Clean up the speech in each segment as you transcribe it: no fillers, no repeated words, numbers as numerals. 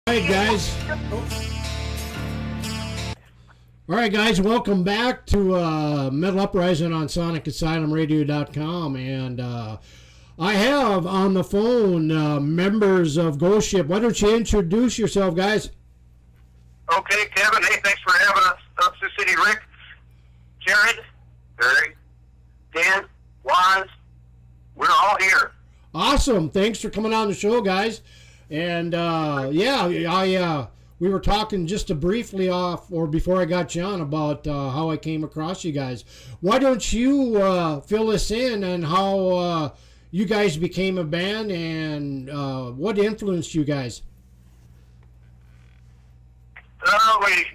Alright guys, welcome back to Metal Uprising on SonicAsylumRadio.com, and I have on the phone members of GhostShip. Why don't you introduce yourself, guys? Okay, Kevin, hey, thanks for having us up to City. Rick, Jared, Barry, Dan, Waz, we're all here. Awesome, thanks for coming on the show, guys. And we were talking just briefly off, or before I got you on, about how I came across you guys. Why don't you fill us in on how you guys became a band, and what influenced you guys? We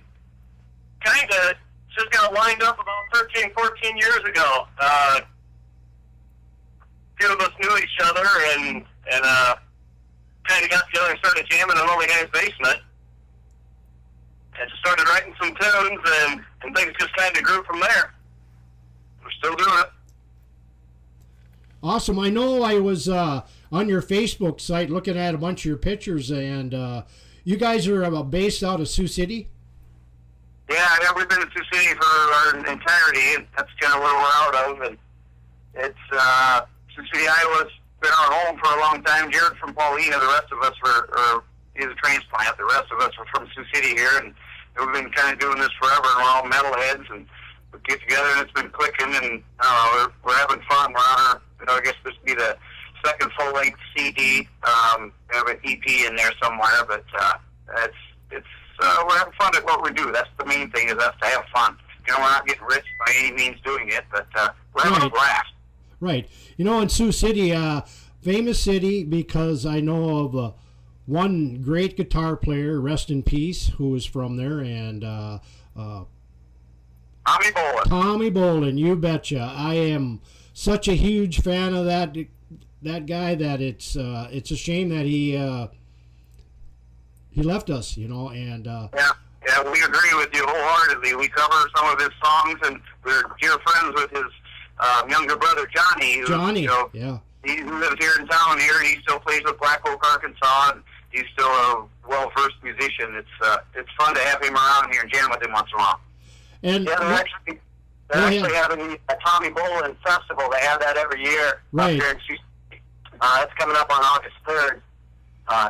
kind of just got lined up about 13, 14 years ago. A few of us knew each other and kind of got together and started jamming in an old guy's basement. And just started writing some tunes, and things just kind of grew from there. We're still doing it. Awesome. I know I was on your Facebook site looking at a bunch of your pictures, and you guys are based out of Sioux City? Yeah, we've been in Sioux City for our entirety, and that's kind of where we're out of. And it's Sioux City, Iowa's been our home for a long time. Jared from Paulina, the rest of us he's a transplant. The rest of us are from Sioux City here, and we've been kind of doing this forever, and we're all metalheads, and we get together, and it's been clicking, and we're having fun. We're on our, I guess this would be the second full-length CD. We have an EP in there somewhere, but we're having fun at what we do. That's the main thing, is us to have fun. You know, we're not getting rich by any means doing it, but we're having a blast. Right. You know, in Sioux City, famous city, because I know of one great guitar player, rest in peace, who was from there, and Tommy Bolin. Tommy Bolin, you betcha. I am such a huge fan of that guy that it's a shame that he left us, you know. And yeah, we agree with you wholeheartedly. We cover some of his songs, and we're dear friends with his younger brother Johnny. Yeah. He lives here in town here, and he still plays with Black Oak, Arkansas, and he's still a well-versed musician. It's fun to have him around here and jam with him once in a while. And yeah, they're actually having a Tommy Bolin festival. They have that every year right up here in Sioux City. It's coming up on August 3rd.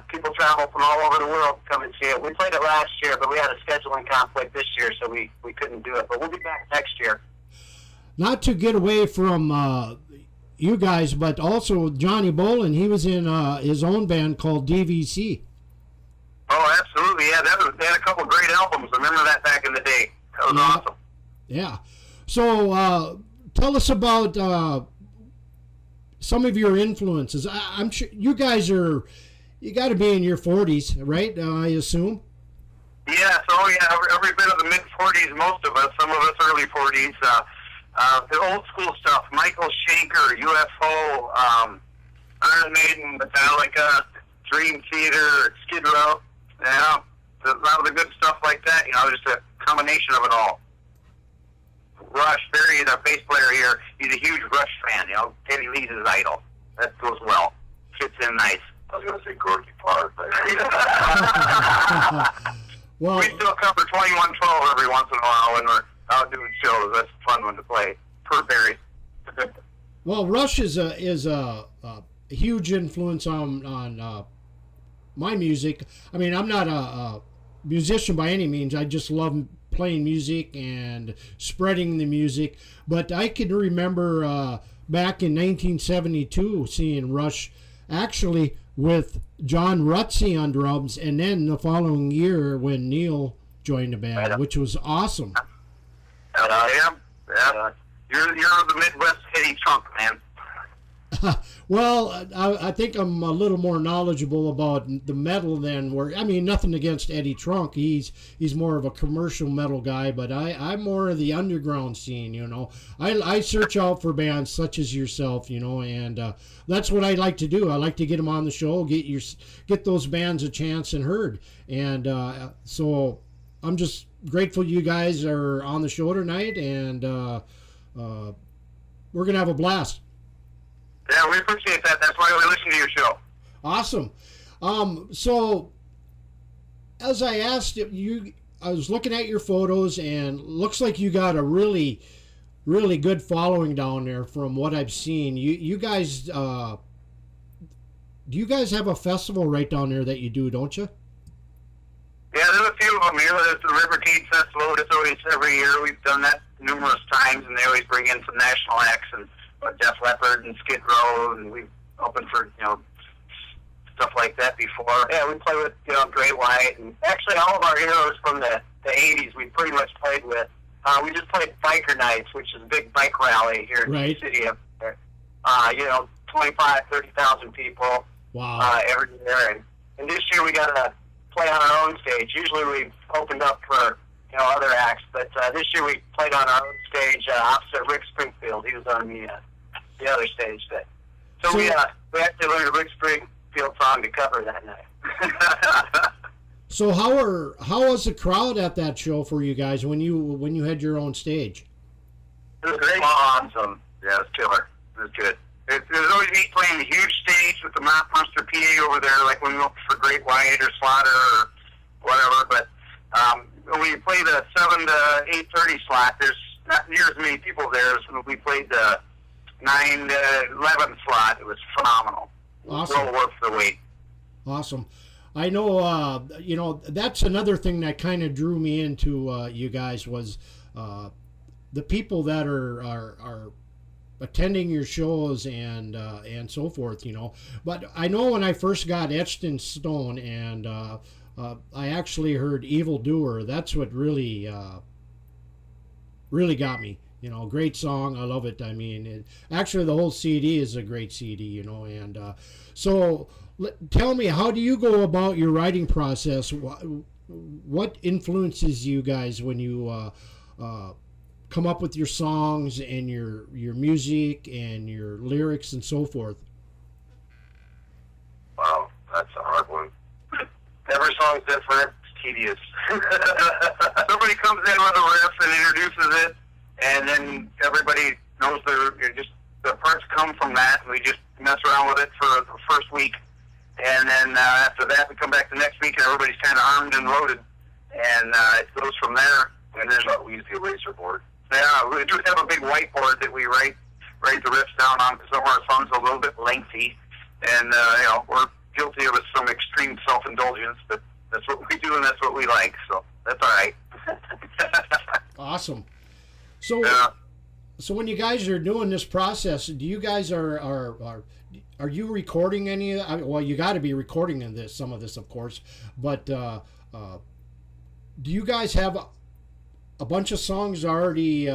People travel from all over the world to come and see it. We played it last year, but we had a scheduling conflict this year, so we couldn't do it. But we'll be back next year. Not to get away from you guys, but also Johnny Bolin, he was in his own band called DVC. Oh, absolutely, yeah. They had a couple great albums. I remember that back in the day. That was awesome. Yeah. So tell us about some of your influences. I'm sure you guys you got to be in your 40s, right? I assume. Yeah, so every bit of the mid-40s, most of us, some of us early 40s. The old school stuff, Michael Schenker, UFO, Iron Maiden, Metallica, Dream Theater, Skid Row, yeah, a lot of the good stuff like that, you know, just a combination of it all. Rush, Barry, the bass player here, he's a huge Rush fan, you know, Teddy Lee's his idol. That goes well. Fits in nice. I was going to say Gorky Park, but well, we still cover 2112 every once in a while when we're out doing shows. That's a fun one to play. Per Barry. Well, Rush is a huge influence on my music. I mean, I'm not a musician by any means. I just love playing music and spreading the music. But I can remember back in 1972 seeing Rush actually with John Rutsey on drums, and then the following year when Neil joined the band, which was awesome. Yeah. You're the Midwest Eddie Trunk, man. Well, I think I'm a little more knowledgeable about the metal than nothing against Eddie Trunk. He's more of a commercial metal guy, but I'm more of the underground scene, you know. I search out for bands such as yourself, you know, and that's what I like to do. I like to get them on the show, get those bands a chance and heard. And so I'm just grateful you guys are on the show tonight, and we're going to have a blast. Yeah, we appreciate that. That's why we listen to your show. Awesome. So as I asked you, I was looking at your photos, and looks like you got a really, really good following down there from what I've seen. You guys, do you guys have a festival right down there that you do, don't you? Yeah, there's a few of them here. There's the Rivercade Festival. It's always every year. We've done that numerous times, and they always bring in some national acts and Def Leppard and Skid Row, and we've opened for stuff like that before. Yeah, we play with Great White, and actually all of our heroes from the 80s we pretty much played with. We just played Biker Nights, which is a big bike rally here in the city up there. 30,000 people. Wow. Every year, and this year we got to play on our own stage. Usually we've opened up for other acts, but this year we played on our own stage opposite Rick Springfield. He was on the other stage. So we actually learned a Rick Springfield song to cover that night. So how was the crowd at that show for you guys when you had your own stage? It was great. Awesome. Yeah, it was killer. It was good. It was always neat playing the huge stage with the Monster PA over there, like when we went for Great White or Slaughter or whatever. But when we played the 7 to 8:30 slot, there's not near as many people there as when we played the 9 to 11 slot. It was phenomenal. Awesome. Well worth the wait. Awesome. I know, that's another thing that kind of drew me into you guys was the people that are attending your shows and so forth, But I know when I first got Etched in Stone and I actually heard Evil Doer, that's what really got me. Great song. I love it. I mean, actually the whole CD is a great CD, and so tell me, how do you go about your writing process? What influences you guys when you come up with your songs and your music and your lyrics and so forth? Wow, that's a hard one. Every song's different. It's tedious. Somebody comes in with a riff and introduces it, and then everybody knows the parts come from that, and we just mess around with it for the first week. And then after that, we come back the next week, and everybody's kind of armed and loaded. And it goes from there. And then we use the eraser board. Yeah, we do have a big whiteboard that we write the riffs down on, because some of our songs are a little bit lengthy. And, we're guilty of some extreme self-indulgence, but that's what we do and that's what we like. So that's all right. Awesome. So when you guys are doing this process, do you guys are you recording any of that? Well, you got to be recording some of this, of course. But do you guys have a bunch of songs already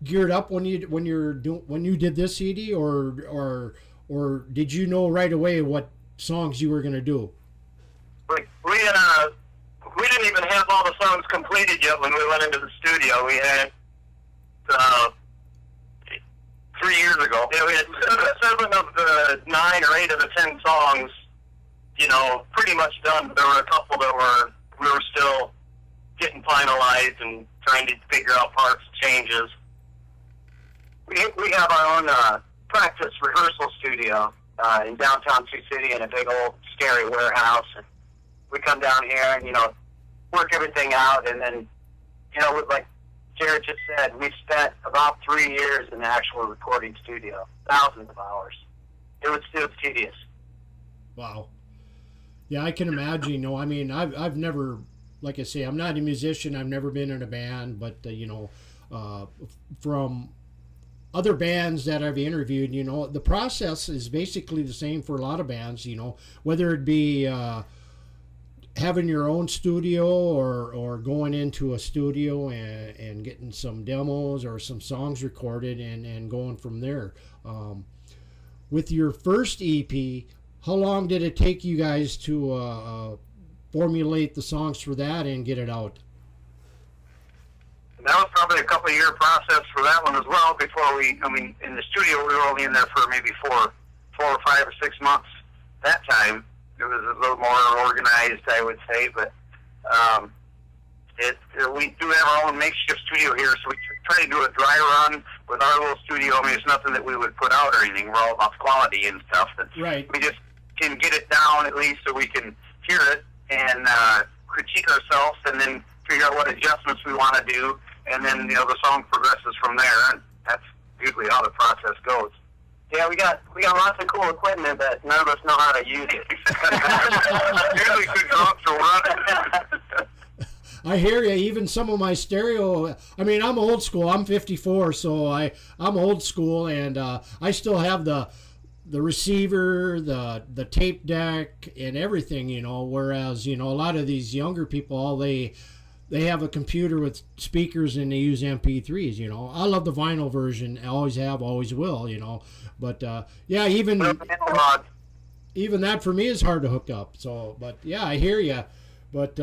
geared up when you did this CD, or did you know right away what songs you were going to do? We didn't even have all the songs completed yet when we went into the studio. We had 3 years ago. Yeah, we had 7 of the 9 or 8 of the 10 songs, pretty much done. But there were a couple that we were still getting finalized and trying to figure out parts, changes. We have our own practice rehearsal studio in downtown Sioux City in a big old scary warehouse. And we come down here and work everything out, and then like Jared just said, we spent about 3 years in the actual recording studio, thousands of hours. It was tedious. Wow. Yeah, I can imagine. I mean, I've never, like I say, I'm not a musician. I've never been in a band, but from other bands that I've interviewed, the process is basically the same for a lot of bands. Whether it be having your own studio or going into a studio and getting some demos or some songs recorded and going from there. With your first EP, how long did it take you guys to formulate the songs for that and get it out? That was probably a couple-year process for that one as well. Before in the studio we were only in there for maybe 4 or 5 or 6 months. That time it was a little more organized, I would say. But we do have our own makeshift studio here, so we try to do a dry run with our little studio. I mean, it's nothing that we would put out or anything. We're all about quality and stuff. But right. We just can get it down at least so we can hear it and critique ourselves, and then figure out what adjustments we want to do, and then the song progresses from there, and that's usually how the process goes. Yeah, we got lots of cool equipment, but none of us know how to use it. Usually two drums are running. I hear you. Even some of my stereo. I mean, I'm old school. I'm 54, so I'm old school, and I still have the receiver, the tape deck, and everything. Whereas a lot of these younger people, all they have a computer with speakers and they use MP3s. I love the vinyl version. I always have, always will. But yeah, even that for me is hard to hook up. So, but yeah, I hear you. But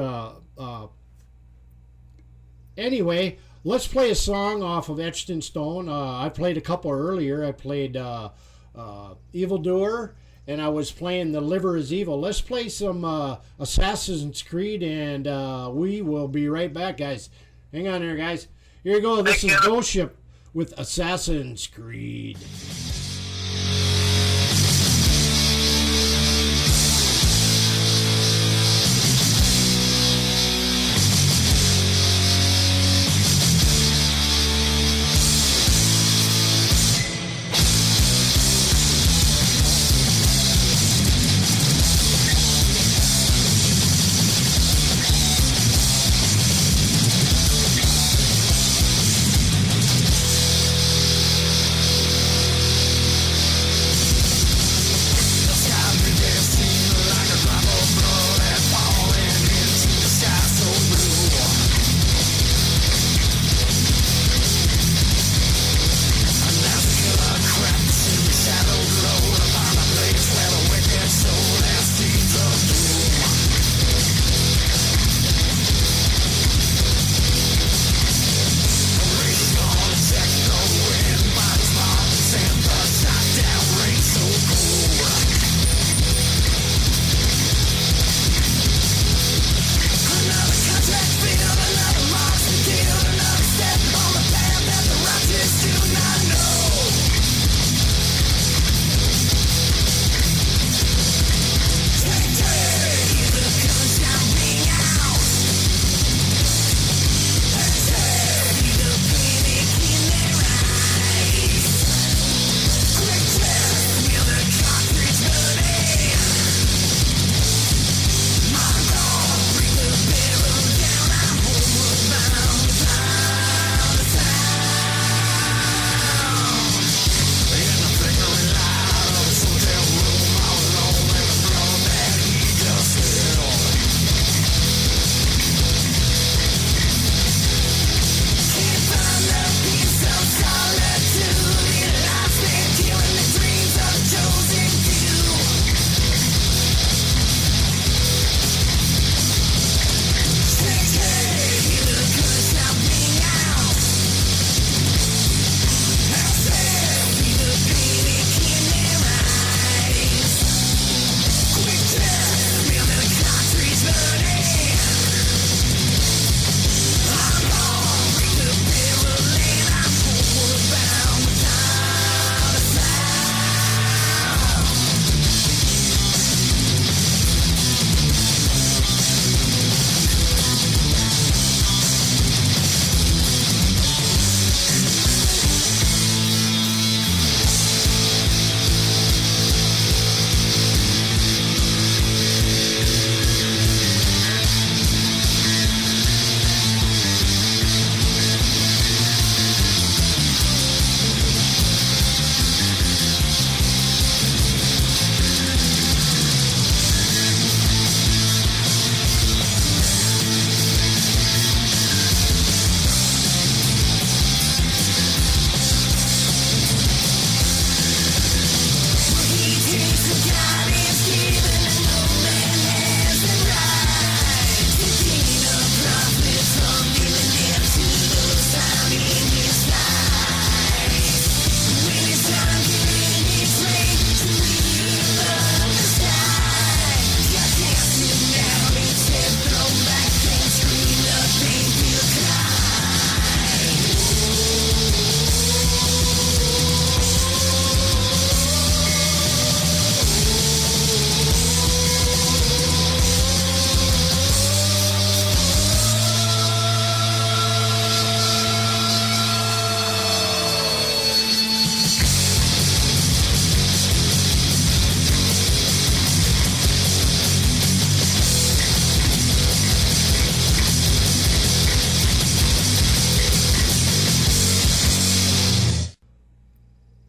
anyway, let's play a song off of Etched in Stone. I played a couple earlier. I played Evildoer, and I was playing The Liver is Evil. Let's play some Assassin's Creed, and we will be right back, guys. Hang on there, guys. Here you go. This is GhostShip with Assassin's Creed.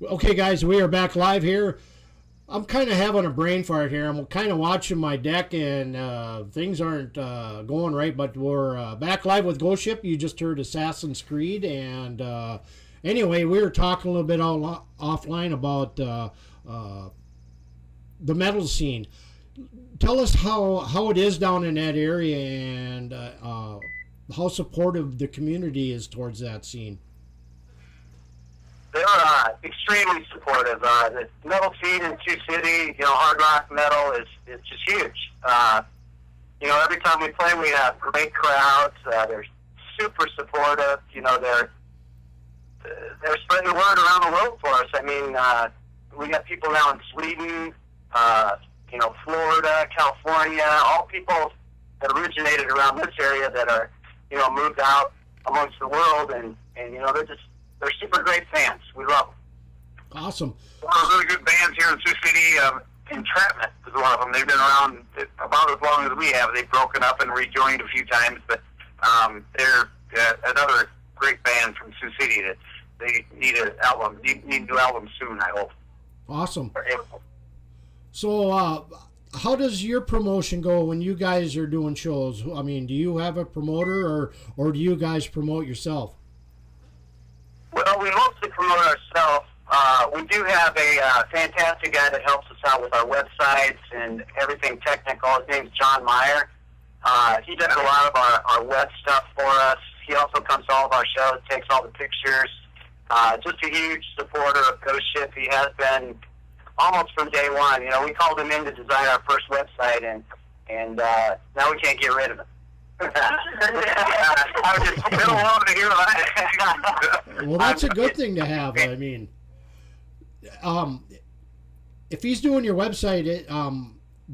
Okay, guys, we are back live here. I'm kind of having a brain fart here. I'm kind of watching my deck, and things aren't going right. But we're back live with GhostShip. You just heard Assassin's Creed, and anyway, we were talking a little bit offline about the metal scene. Tell us how it is down in that area, and how supportive the community is towards that scene. They're extremely supportive. The metal scene in Sioux City, hard rock metal is just huge. Every time we play, we have great crowds. They're super supportive. They're spreading the word around the world for us. I mean, we got people now in Sweden, Florida, California, all people that originated around this area that are, moved out amongst the world, and they're super great fans. We love them. Awesome. One of the really good bands here in Sioux City, Entrapment is one of them. They've been around about as long as we have. They've broken up and rejoined a few times, but they're another great band from Sioux City that they need a new album soon, I hope. Awesome. So, how does your promotion go when you guys are doing shows? I mean, do you have a promoter, or do you guys promote yourself? Well, we mostly promote ourselves. We do have a fantastic guy that helps us out with our websites and everything technical. His name's John Meyer. He does a lot of our web stuff for us. He also comes to all of our shows, takes all the pictures. Just a huge supporter of GhostShip. He has been almost from day one. We called him in to design our first website, and now we can't get rid of him. I was just been along to hear that. Well, that's a good thing to have. I mean, if he's doing your website,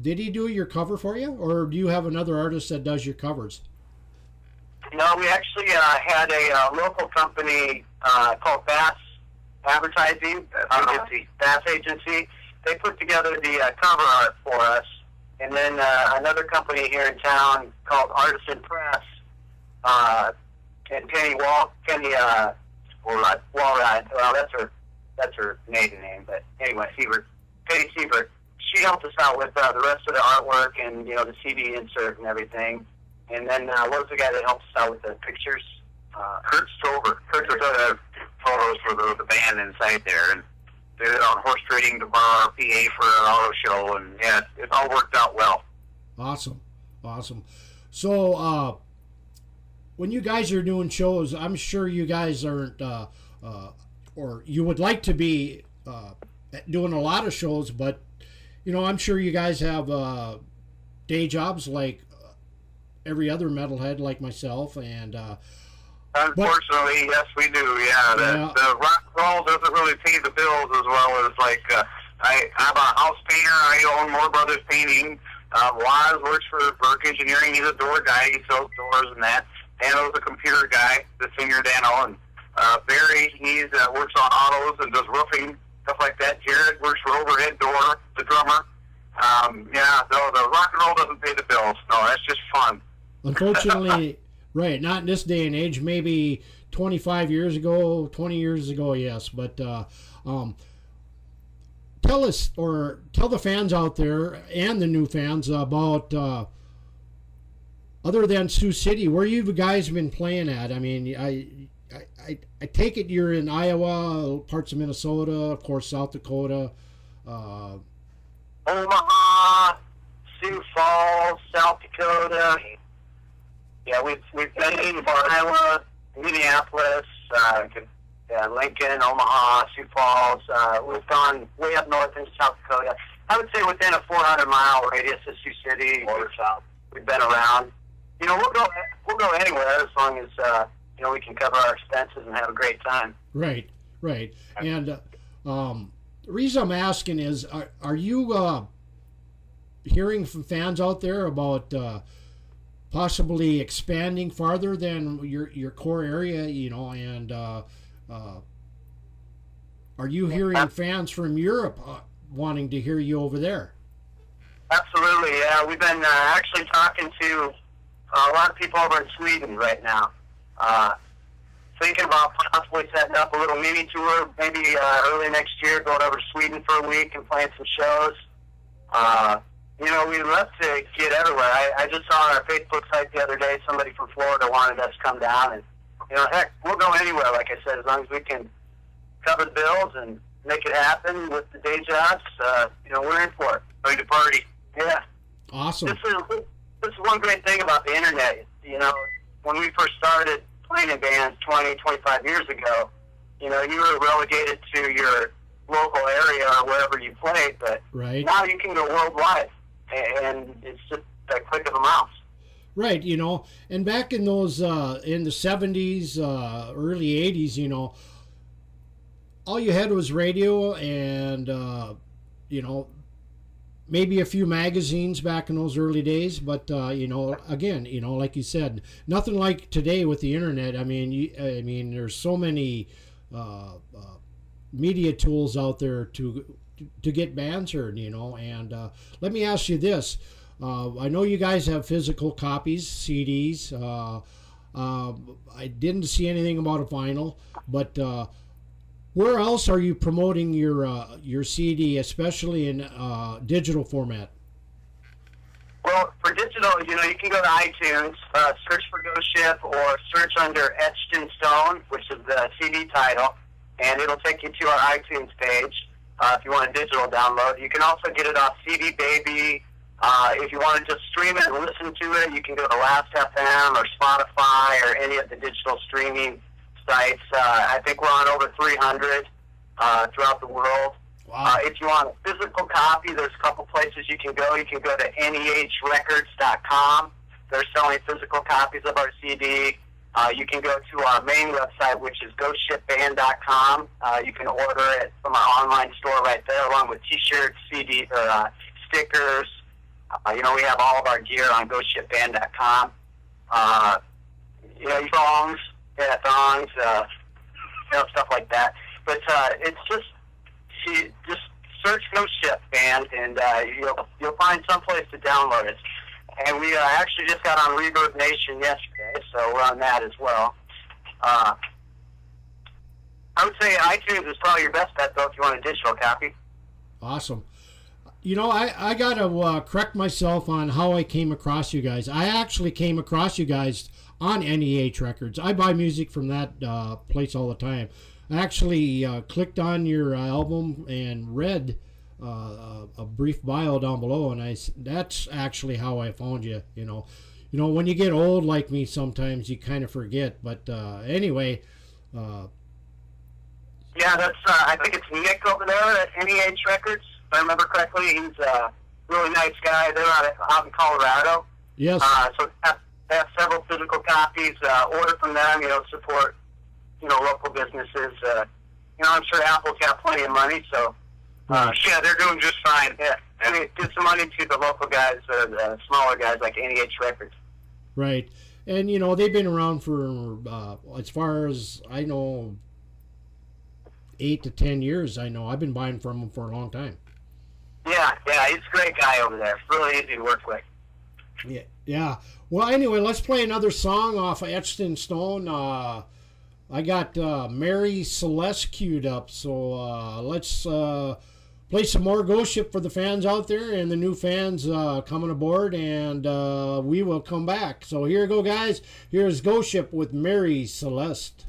did he do your cover for you, or do you have another artist that does your covers? No, we actually had a local company called Bass Advertising, Bass Agency. They put together the cover art for us. And then another company here in town called Artisan Press, and Penny Walrod. Well, that's her maiden name, but anyway, Penny Siebert. She helped us out with the rest of the artwork and the CD insert and everything. And then what was the guy that helped us out with the pictures? Kurt Stover. Kurt took photos for the band inside there, and they did on horse trading to borrow our PA for an auto show, and yeah, it all worked out well. Awesome. So, when you guys are doing shows, I'm sure you guys aren't, or you would like to be doing a lot of shows, but I'm sure you guys have day jobs like every other metalhead, like myself, and. Unfortunately, yes, we do. Yeah, the rock and roll doesn't really pay the bills as well as I'm a house painter. I own Moore Brothers Painting. Waz works for Burke Engineering. He's a door guy. He sells doors and that. Dano's a computer guy. The singer Dano, and Barry, he works on autos and does roofing, stuff like that. Jared works for Overhead Door, the drummer. The rock and roll doesn't pay the bills. No, that's just fun. Unfortunately. Right, not in this day and age. Maybe 25 years ago, 20 years ago, yes. But tell us, or tell the fans out there and the new fans about, other than Sioux City, where you guys been playing at. I mean, I take it you're in Iowa, parts of Minnesota, of course, South Dakota. Omaha, Sioux Falls, South Dakota. Yeah, we've been in Iowa, Minneapolis, Lincoln, Omaha, Sioux Falls. We've gone way up north into South Dakota. I would say within a 400-mile radius of Sioux City or south. We've been around. We'll go anywhere as long as we can cover our expenses and have a great time. Right. And the reason I'm asking is, are you hearing from fans out there about possibly expanding farther than your core area, and are you hearing fans from Europe wanting to hear you over there? Absolutely, yeah. We've been actually talking to a lot of people over in Sweden right now. thinking about possibly setting up a little mini tour, maybe early next year, going over to Sweden for a week and playing some shows. We'd love to get everywhere. I just saw on our Facebook site the other day somebody from Florida wanted us to come down, and heck, we'll go anywhere. Like I said, as long as we can cover the bills and make it happen with the day jobs, we're in for it. Ready to party. Yeah. Awesome. This is one great thing about the internet. When we first started playing in bands 20, 25 years ago, you were relegated to your local area or wherever you played, but right. Now you can go worldwide, and it's just a click of a mouse. Right, and back in those, in the 70s, early 80s, all you had was radio and, maybe a few magazines back in those early days, but again, like you said, nothing like today with the internet. I mean, there's so many media tools out there to get bands heard, and let me ask you this. I know you guys have physical copies, CDs. I didn't see anything about a vinyl, but where else are you promoting your CD, especially in digital format? Well, for digital, you can go to iTunes, search for GhostShip, or search under Etched in Stone, which is the CD title, and it'll take you to our iTunes page if you want a digital download. You can also get it off CD Baby. If you want to just stream it and listen to it, you can go to Last.fm or Spotify or any of the digital streaming sites. I think we're on over 300 throughout the world. Wow. If you want a physical copy, there's a couple places you can go. You can go to NEHrecords.com. They're selling physical copies of our CD. You can go to our main website, which is GhostShipBand.com. You can order it from our online store right there, along with T-shirts, CD, or stickers. We have all of our gear on GhostShipBand.com. Songs, thongs, stuff like that. But it's just search GhostShip Band, and you'll find some place to download it. And we actually just got on Reverb Nation yesterday, so we're on that as well. I would say iTunes is probably your best bet, though, if you want a digital copy. Awesome. I got to correct myself on how I came across you guys. I actually came across you guys on NEH Records. I buy music from that place all the time. I actually clicked on your album and read a brief bio down below, and that's actually how I found you. When you get old like me, sometimes you kind of forget. But anyway. Yeah, that's. I think it's Nick over there at NEH Records. If I remember correctly, he's a really nice guy. They're out in Colorado. Yes. So they have several physical copies. Order from them. Support local businesses. I'm sure Apple's got plenty of money, so Yeah, they're doing just fine. yeah. I mean, give some money to the local guys, the smaller guys like NEH Records. Right. And, they've been around for, as far as I know, 8 to 10 years. I know. I've been buying from them for a long time. Yeah, he's a great guy over there. Really easy to work with. Yeah. Well, anyway, let's play another song off of Etched in Stone. I got Mary Celeste queued up, so let's play some more Ghost Ship for the fans out there and the new fans coming aboard, and we will come back. So here you go, guys. Here's Ghost Ship with Mary Celeste.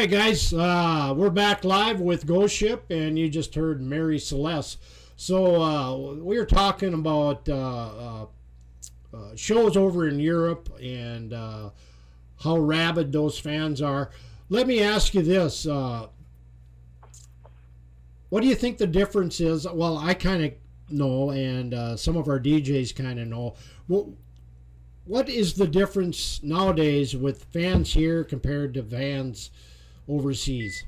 right, guys, we're back live with GhostShip, and you just heard Mary Celeste. So we were talking about shows over in Europe and how rabid those fans are. Let me ask you this. What do you think the difference is? Well, I kind of know, and some of our DJs kind of know. What is the difference nowadays with fans here compared to fans overseas?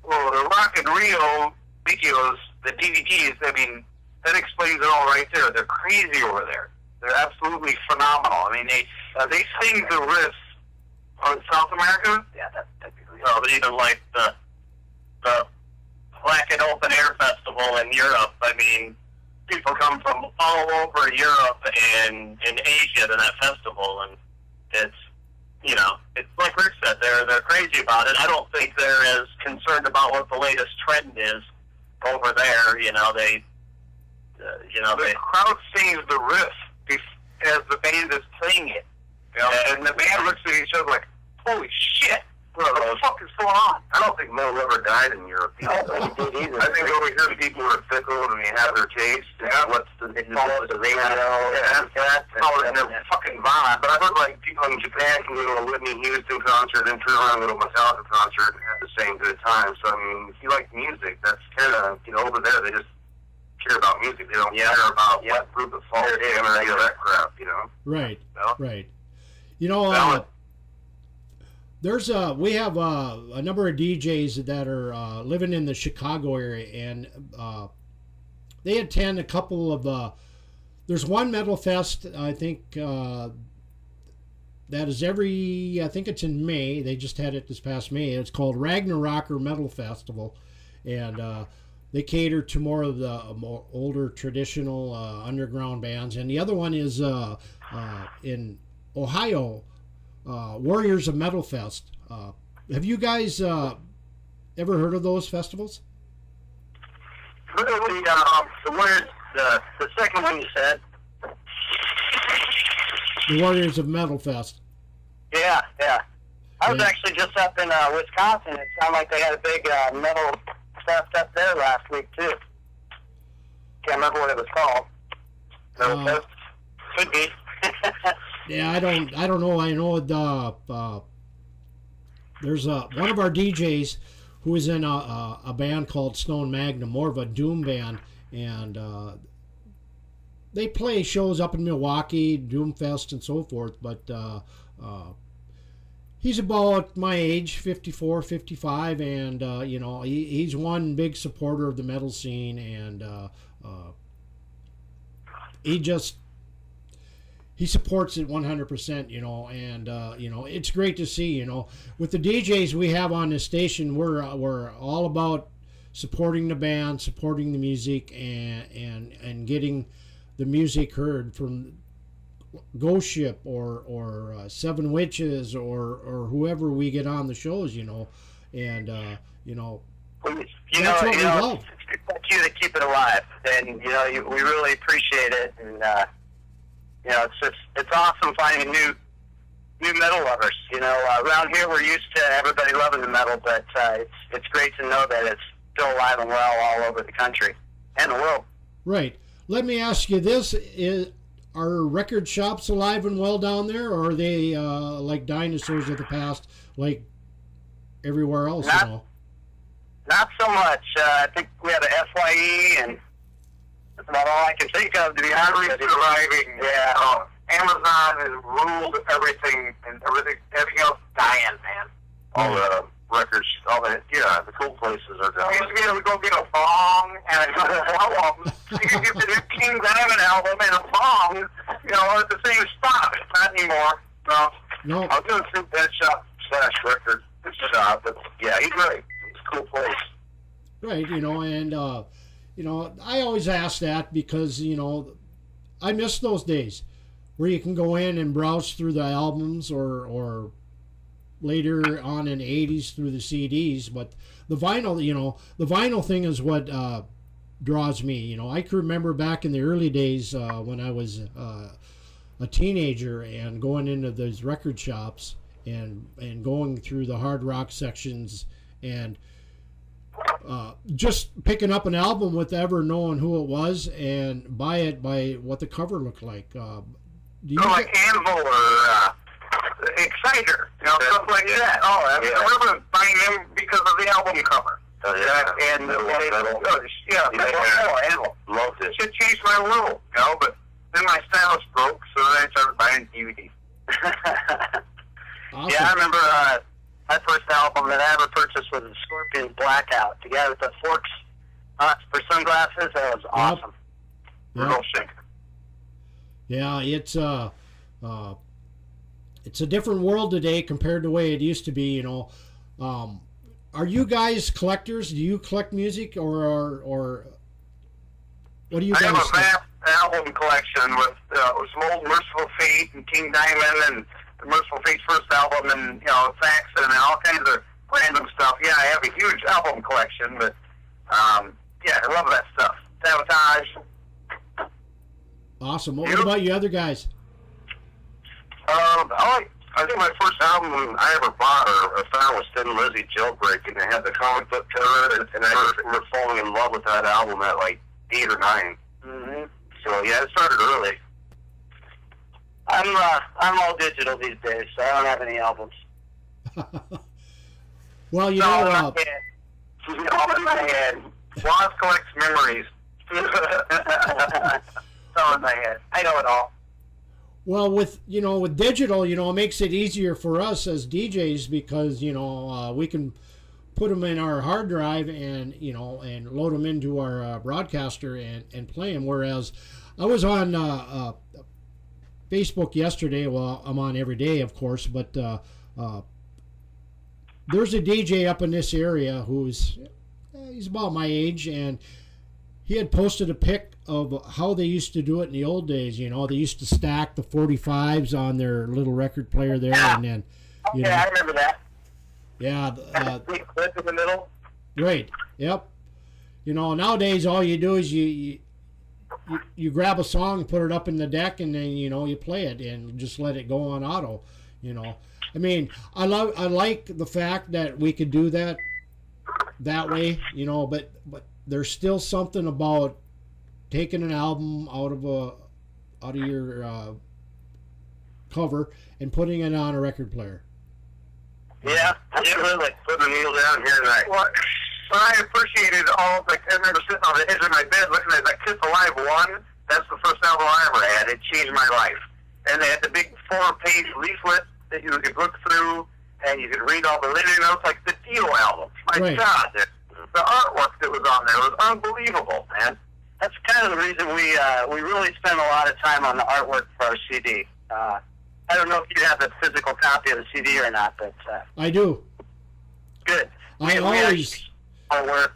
Well, the Rock in Rio videos, the DVDs, I mean, that explains it all right there. They're crazy over there. They're absolutely phenomenal. I mean, they sing the riffs on South America. Yeah, that'd be really even like the Black and Open Air Festival in Europe. I mean, people come from all over Europe and Asia to that festival, and it's, you know, it's like Rick said, they're crazy about it. I don't think they're as concerned about what the latest trend is over there. You know, the crowd sings the riff as the band is playing it. Yeah. And the band looks at each other like, holy shit, what the fuck is going on? I don't think metal ever died in Europe. I don't think it either. I think over here people are fickle and they have their taste. Yeah. What's the radio? Yeah, and they're fucking violent. But I've heard like people in Japan can go to a Whitney Houston concert and turn around and go to a Metallica concert and have the same good time. So I mean, if you like music, that's kind of, you know, over there they just care about music. They don't care about what group of folk or any of that crap, you know? Right, right. You know, we have a number of DJs that are living in the Chicago area, and they attend a couple of, there's one metal fest, I think, that is I think it's in May. They just had it this past May. It's called Ragnarocker Metal Festival, and they cater to more of the more older traditional underground bands. And the other one is in Ohio, Warriors of Metal Fest. Have you guys ever heard of those festivals? The second one you said. The Warriors of Metal Fest. Yeah. I was actually just up in Wisconsin. It sounded like they had a big metal fest up there last week too. Can't remember what it was called. Metal fest? Could be. Yeah, I don't know. I know there's one of our DJs who is in a band called Stone Magnum, more of a doom band, and they play shows up in Milwaukee, Doomfest and so forth, but he's about my age, 54, 55, and you know, he's one big supporter of the metal scene, and he supports it 100%, you know, and you know, it's great to see, you know, with the DJs we have on this station, we're all about supporting the band, supporting the music, and getting the music heard from GhostShip or Seven Witches or whoever we get on the shows, you know, and you know, that's what we love. It's you to keep it alive, and you know, we really appreciate it, and you know, it's awesome finding new metal lovers. You know, around here we're used to everybody loving the metal, but it's great to know that it's still alive and well all over the country and the world. Right. Let me ask you this: are record shops alive and well down there, or are they like dinosaurs of the past, like everywhere else? You know? Not so much. I think we have a FYE, and that's about all I can think of, to be honest. Surviving. Yeah. Amazon has ruled everything, and everything else dying, man. All the records, all the cool places are dying. We used to be able to go get a bong and a album. You can get the King Diamond album and a bong, you know, at the same spot. Not anymore. No. I was going to think that shop / record shop, but yeah, he's right. It's a cool place. Right, you know, and you know, I always ask that because, you know, I miss those days where you can go in and browse through the albums or later on in the 80s through the CDs. But the vinyl, you know, the vinyl thing is what draws me. You know, I can remember back in the early days when I was a teenager and going into those record shops and going through the hard rock sections and just picking up an album with ever knowing who it was and buy it by what the cover looked like. Like Anvil or Exciter, stuff like that. I remember buying them because of the album cover. Anvil. Loved it. It changed my world, but then my stylus broke, so then I started buying DVDs. Awesome. Yeah, I remember my first album that I ever purchased was the Scorpions Blackout, together with the Forks for sunglasses. That was awesome. Real sick. Yeah, it's a different world today compared to the way it used to be. Are you guys collectors? Do you collect music, or what do you guys? I have a vast album collection with some old Merciful Fate and King Diamond and the Merciful Fate's first album and Saxon and all kinds of random stuff. Yeah, I have a huge album collection, but I love that stuff. Sabotage. Awesome. What about you other guys? I think my first album I ever bought or found was Thin Lizzy Jailbreak, and it had the comic book cover, and I remember falling in love with that album at like 8 or 9. Mm-hmm. So yeah, it started early. I'm all digital these days, so I don't have any albums. Well, in my head. Lost collects memories. All in my head. I know it all. Well, with digital, it makes it easier for us as DJs because we can put them in our hard drive and and load them into our broadcaster and play them. Whereas I was on Facebook yesterday. Well, I'm on every day, of course, but there's a DJ up in this area he's about my age, and he had posted a pic of how they used to do it in the old days. They used to stack the 45s on their little record player there, and then I remember that. Yeah, big clip in the middle. Right. Yep. Nowadays all you do is you grab a song, put it up in the deck, and then you play it and just let it go on auto. I mean, I like the fact that we could do that way. But there's still something about taking an album out of your cover and putting it on a record player. Yeah, absolutely. Putting the needle down here tonight. Well, I appreciated I remember sitting on the edge of my bed looking at that Kiss Alive 1. That's the first album I ever had. It changed my life. And they had the big 4-page leaflet that you could look through, and you could read all the liner notes, like the Dio album. My God, the artwork that was on there was unbelievable, man. That's kind of the reason we really spend a lot of time on the artwork for our CD. I don't know if you have a physical copy of the CD or not, but I do. Good. I always artwork,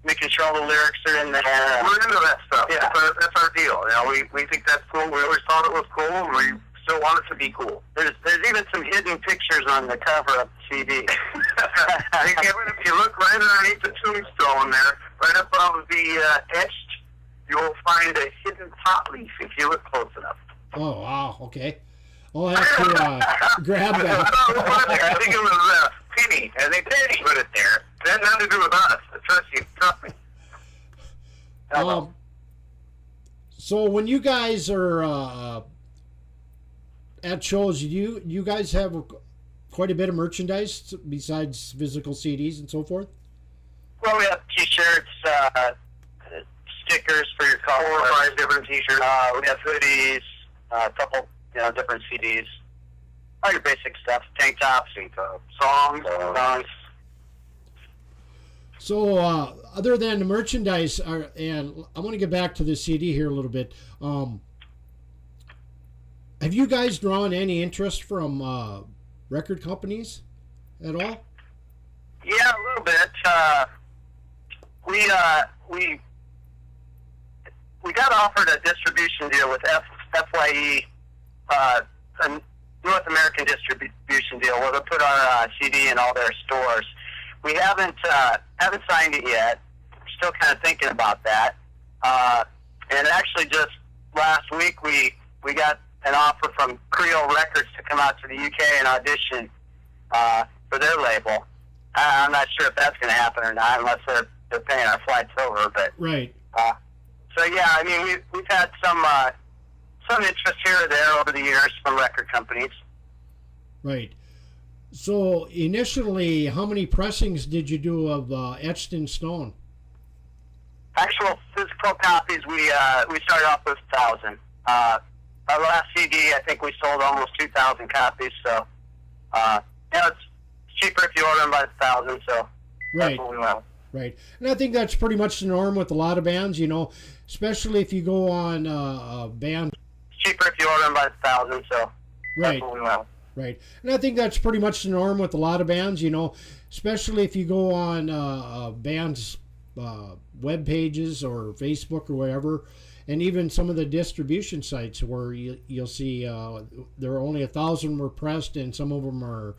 making sure all the lyrics are in there. We're into that stuff. Yeah. That's our deal. We think that's cool. We always thought it was cool, and we still want it to be cool. There's even some hidden pictures on the cover of the CD. If you look right underneath the tombstone there, right above the etched, you'll find a hidden pot leaf if you look close enough. Oh, wow. Okay. I'll have to grab that. I think it was Penny. I think Penny put it there. It had nothing to do with us. Trust me. So when you guys are at shows, you guys have quite a bit of merchandise besides physical CDs and so forth? Well, we have T-shirts, stickers for your car. 4 or 5 different T-shirts. We have hoodies, a couple, different CDs. All your basic stuff. Tank tops, songs. So, other than the merchandise, and I want to get back to the CD here a little bit. Have you guys drawn any interest from record companies at all? Yeah, a little bit. We got offered a distribution deal with FYE, a North American distribution deal, where they put our CD in all their stores. We haven't signed it yet. We're still kind of thinking about that. And actually, just last week we got an offer from Creole Records to come out to the UK and audition for their label. I'm not sure if that's going to happen or not, unless they're paying our flights over. But Right. so yeah, I mean we've had some interest here or there over the years from record companies. Right. So initially, how many pressings did you do of Etched in Stone? Actual physical copies, we started off with 1,000. Our last CD, I think we sold almost 2,000 copies. So, it's cheaper if you order them by the 1,000. So, Right. that's what we went. Right. And I think that's pretty much the norm with a lot of bands, especially if you go on band. It's cheaper if you order them by the 1,000. So, Right. that's what we went. Right. And I think that's pretty much the norm with a lot of bands, especially if you go on bands' web pages or Facebook or wherever, and even some of the distribution sites where you'll see there are only 1,000 were pressed, and some of them are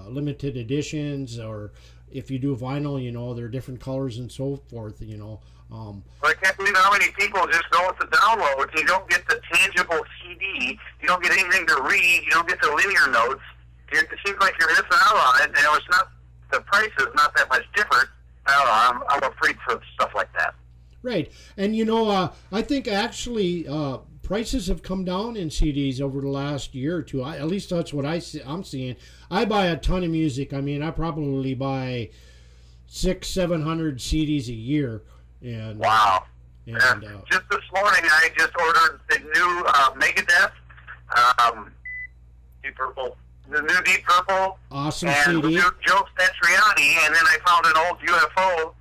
limited editions, or if you do vinyl, there are different colors and so forth, I can't believe how many people just go with the download. You don't get the tangible CD. You don't get anything to read. You don't get the linear notes. It seems like you're missing out on it. It's not, the price is not that much different. I don't know. I'm a freak for stuff like that. Right. And, I think actually prices have come down in CDs over the last year or two. At least that's what I'm seeing. I buy a ton of music. I mean, I probably buy 600-700 CDs a year. And wow. And just this morning, I just ordered the new Megadeth, Deep Purple, the new Deep Purple, awesome and CD. Joe Satriani, and then I found an old UFO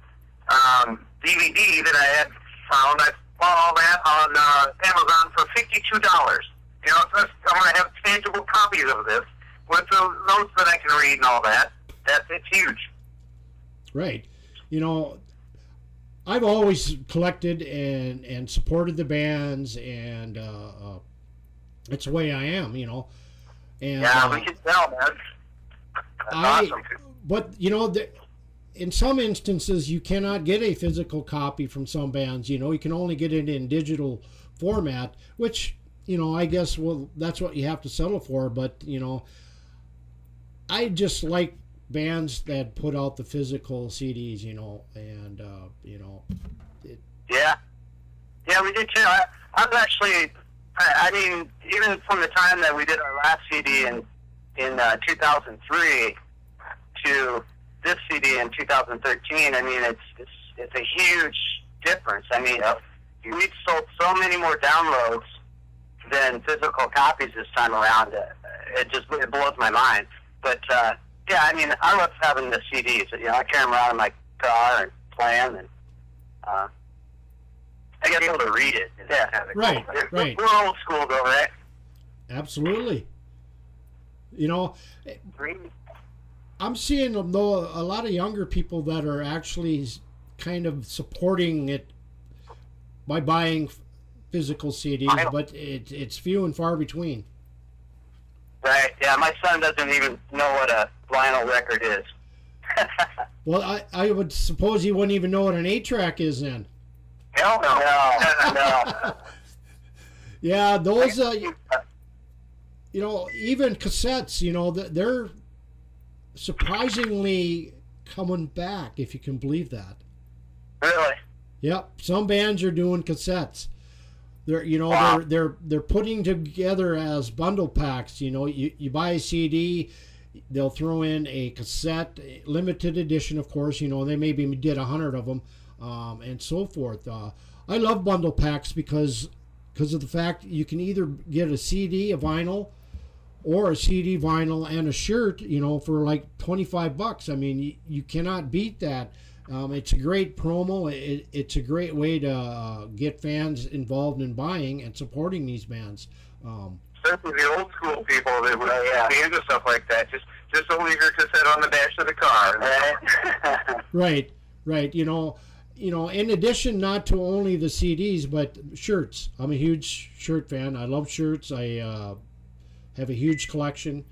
DVD that I had found. I bought all that on Amazon for $52. So I'm going to have tangible copies of this with the notes that I can read and all that. It's huge. Right. I've always collected and supported the bands, and it's the way I am, And, yeah, we can tell, man. That's awesome. But, in some instances, you cannot get a physical copy from some bands. You can only get it in digital format, which, I guess, well, that's what you have to settle for. But, I just like bands that put out the physical CDs, and Yeah, we did too. I was actually, I mean, even from the time that we did our last CD in 2003 to this CD in 2013, I mean, it's a huge difference. I mean, we've sold so many more downloads than physical copies this time around. It blows my mind. But yeah, I mean, I love having the CDs. I carry them around in my car and play them, and I got to be able to read it. Yeah, right, right. We're old school, though, right? Absolutely. I'm seeing, though, a lot of younger people that are actually kind of supporting it by buying physical CDs, but it's few and far between. Right, yeah, my son doesn't even know what a vinyl record is. Well, I would suppose he wouldn't even know what an 8-track is then. Hell no. Yeah, those, even cassettes, they're surprisingly coming back, if you can believe that. Really? Yep, some bands are doing cassettes. They're Wow. they're putting together as bundle packs. You buy a CD, they'll throw in a cassette, limited edition, of course. They maybe did 100 of them, and so forth. I love bundle packs because of the fact you can either get a CD, a vinyl, or a CD, vinyl, and a shirt. For like $25. I mean, you cannot beat that. It's a great promo. It's a great way to get fans involved in buying and supporting these bands. Especially the old school people that would be into stuff like that. Just a leave your cassette on the dash of the car. Right. In addition, not to only the CDs, but shirts. I'm a huge shirt fan. I love shirts. I have a huge collection.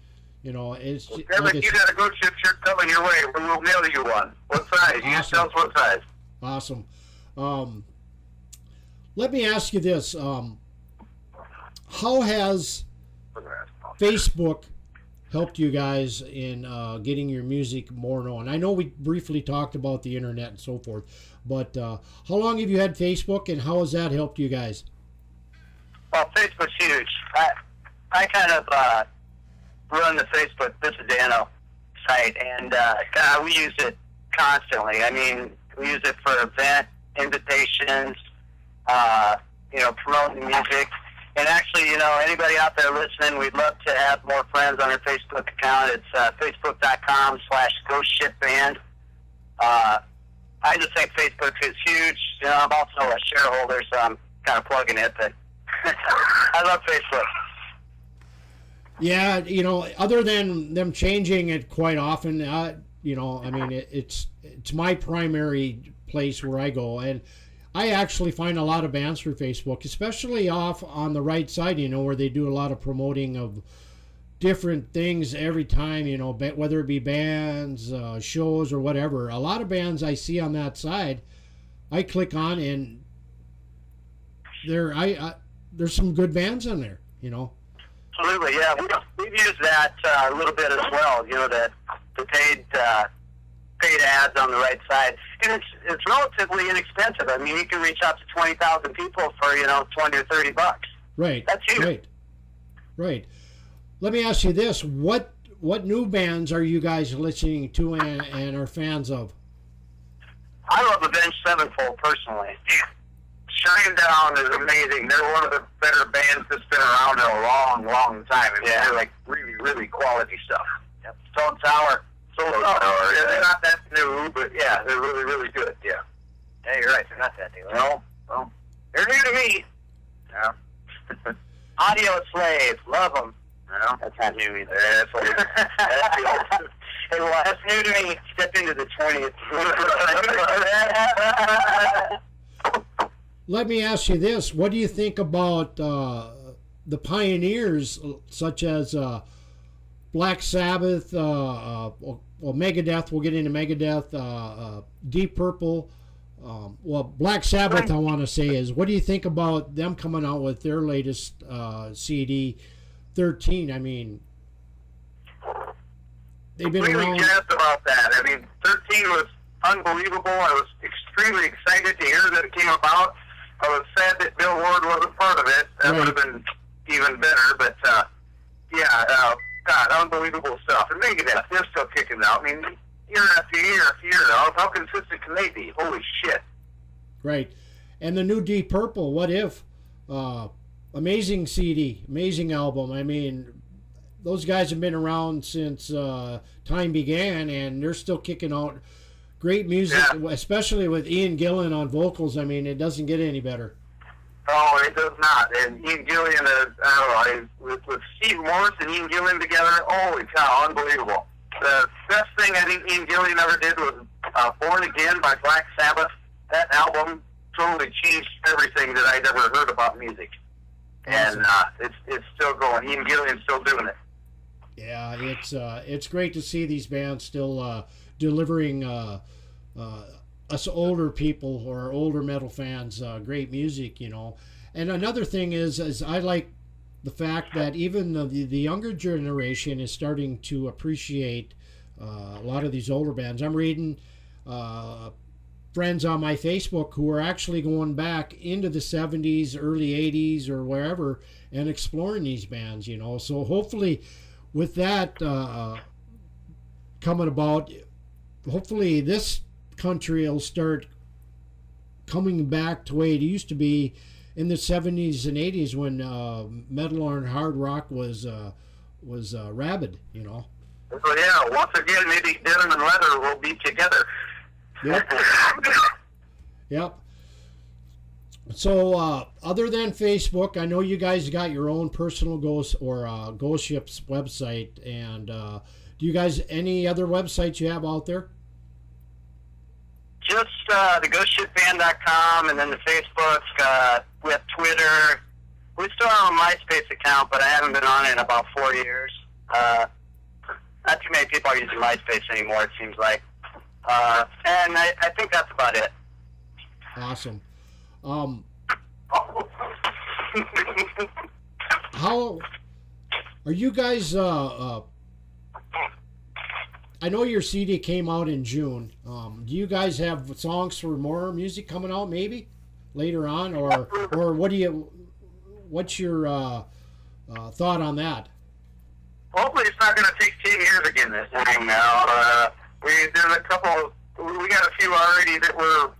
It's You got a GhostShip shirt coming your way. We'll mail you one. What size? You just tell us what size. Awesome. Let me ask you this. How has Facebook helped you guys in getting your music more known? I know we briefly talked about the internet and so forth, but how long have you had Facebook, and how has that helped you guys? Well, Facebook's huge. I kind of run the Facebook This is Dano site, and we use it constantly. I mean, we use it for event invitations, promoting music. And actually, anybody out there listening, we'd love to have more friends on our Facebook account. It's facebook.com/GhostShipBand. I just think Facebook is huge. I'm also a shareholder, so I'm kind of plugging it, but I love Facebook. Yeah, other than them changing it quite often, it's my primary place where I go, and I actually find a lot of bands through Facebook, especially off on the right side, where they do a lot of promoting of different things every time, whether it be bands, shows, or whatever. A lot of bands I see on that side, I click on, and there's some good bands on there, Absolutely, yeah. We've used that a little bit as well, the paid ads on the right side. And it's relatively inexpensive. I mean, you can reach out to 20,000 people for, $20 or $30. Right. That's huge. Right. Let me ask you this. What new bands are you guys listening to and are fans of? I love Avenged Sevenfold, personally. Shinedown is amazing. They're one of the better bands that's been around in a long, long time. I mean, they're like really, really quality stuff. Yep. Stone Sour. Yeah, they're not that new, but yeah, they're really, really good. Yeah. Yeah, you're right. They're not that new. Well, they're new to me. Yeah. Audio Slave. Love them. No, that's not new either. That's old. That's new to me. Step into the 20th. Let me ask you this. What do you think about the pioneers such as Black Sabbath, Megadeth? We'll get into Megadeth, Deep Purple. Black Sabbath, I want to say, is what do you think about them coming out with their latest CD, 13? I mean, they've been really around. jazzed about that. I mean, 13 was unbelievable. I was extremely excited to hear that it came about. I was sad that Bill Ward wasn't part of it. That would have been even better. But, God, unbelievable stuff. And Megadeth, they're still kicking out. I mean, year after year after year. How consistent can they be? Holy shit. Right. And the new Deep Purple, What If? Amazing CD, amazing album. I mean, those guys have been around since time began, and they're still kicking out great music, especially with Ian Gillan on vocals. I mean, it doesn't get any better. Oh, it does not. And Ian Gillan, with Steve Morris and Ian Gillan together, holy cow, unbelievable. The best thing I think Ian Gillan ever did was Born Again by Black Sabbath. That album totally changed everything that I'd ever heard about music. Awesome. And it's still going. Ian Gillan's still doing it. Yeah, it's great to see these bands still delivering us older people or older metal fans great music, And another thing is I like the fact that even the younger generation is starting to appreciate a lot of these older bands. I'm reading friends on my Facebook who are actually going back into the 70s, early 80s, or wherever, and exploring these bands, So hopefully with that coming about, hopefully this country will start coming back to the way it used to be in the 70s and 80s when metal and hard rock was rabid, So yeah, once again, maybe Denim and Leather will be together. Yep. Yep. So other than Facebook, I know you guys got your own personal GhostShip's website, and do you guys any other websites you have out there? Just the GhostShipBand.com, and then the Facebook. We have Twitter. We still have a MySpace account, but I haven't been on it in about 4 years. Not too many people are using MySpace anymore, it seems like. And I think that's about it. Awesome. How are you guys I know your CD came out in June. Do you guys have songs for more music coming out maybe later on, or what's your thought on that? Hopefully it's not going to take 10 years again this time now. There's a couple, we got a few already that we're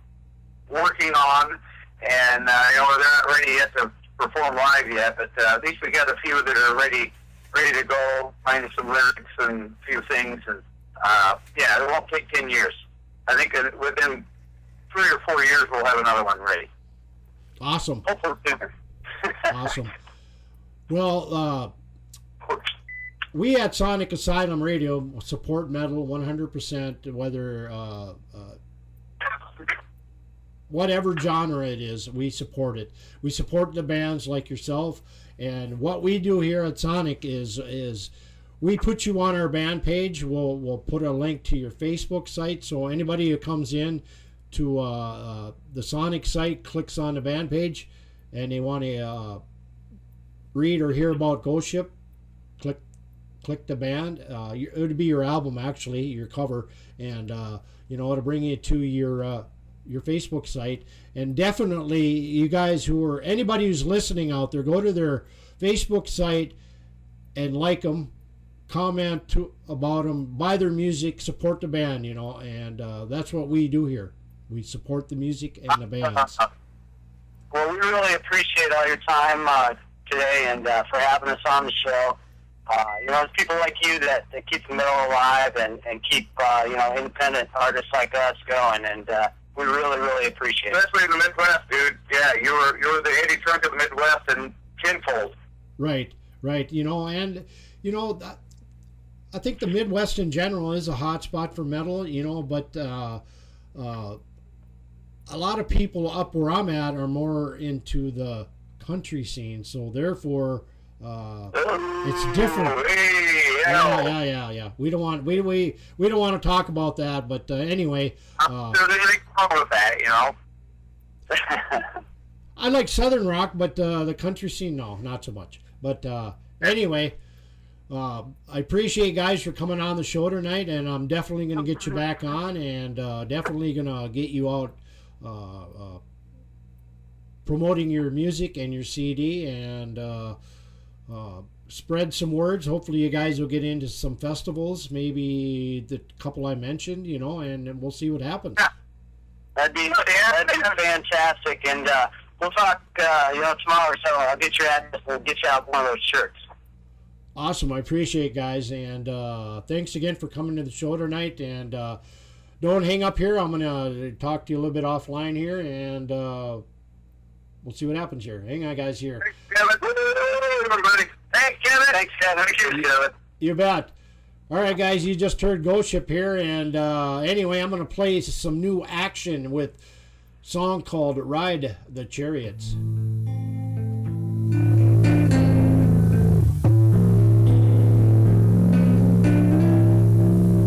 working on, and they're not ready yet to perform live yet, but at least we got a few that are ready to go, finding some lyrics and a few things, and it won't take 10 years. I think that within 3 or 4 years we'll have another one ready. Awesome. Hopefully sooner. Awesome. Well, we at Sonic Asylum Radio support metal 100%, whether whatever genre it is, we support it. We support the bands like yourself, and what we do here at Sonic is we put you on our band page. We'll put a link to your Facebook site, so anybody who comes in to the Sonic site, clicks on the band page, and they want to read or hear about GhostShip, click the band. It would be your album, actually, your cover, and it'll bring you to your Facebook site. And definitely, you guys anybody who's listening out there, go to their Facebook site and like them, comment about them, buy their music, support the band, and that's what we do here. We support the music and the bands. Well, we really appreciate all your time today and for having us on the show. It's people like you that keep the metal alive and keep independent artists like us going, and we really, really appreciate it. Especially in the Midwest, dude. Yeah, you're the Eddie Trunk of the Midwest and tenfold. Right. I think the Midwest in general is a hot spot for metal, but a lot of people up where I'm at are more into the country scene, so therefore it's different. Yeah. We don't want to talk about that, but anyway. There's anything wrong with that, I like Southern rock, but the country scene, no, not so much. But anyway, I appreciate you guys for coming on the show tonight, and I'm definitely going to get you back on, and definitely going to get you out promoting your music and your CD, and spread some words. Hopefully you guys will get into some festivals, maybe the couple I mentioned, and we'll see what happens. Yeah. That'd be fantastic, and we'll talk tomorrow, so I'll get your address and we'll get you out one of those shirts. Awesome. I appreciate it, guys, and thanks again for coming to the show tonight, and don't hang up here. I'm going to talk to you a little bit offline here, and we'll see what happens here. Hang on, guys, here. Thanks, Kevin. Everybody. Thanks, Kevin. Thanks, Kevin. Thank you, Kevin. You bet. All right, guys, you just heard GhostShip here, and anyway, I'm going to play some new action with a song called Ride the Chariots.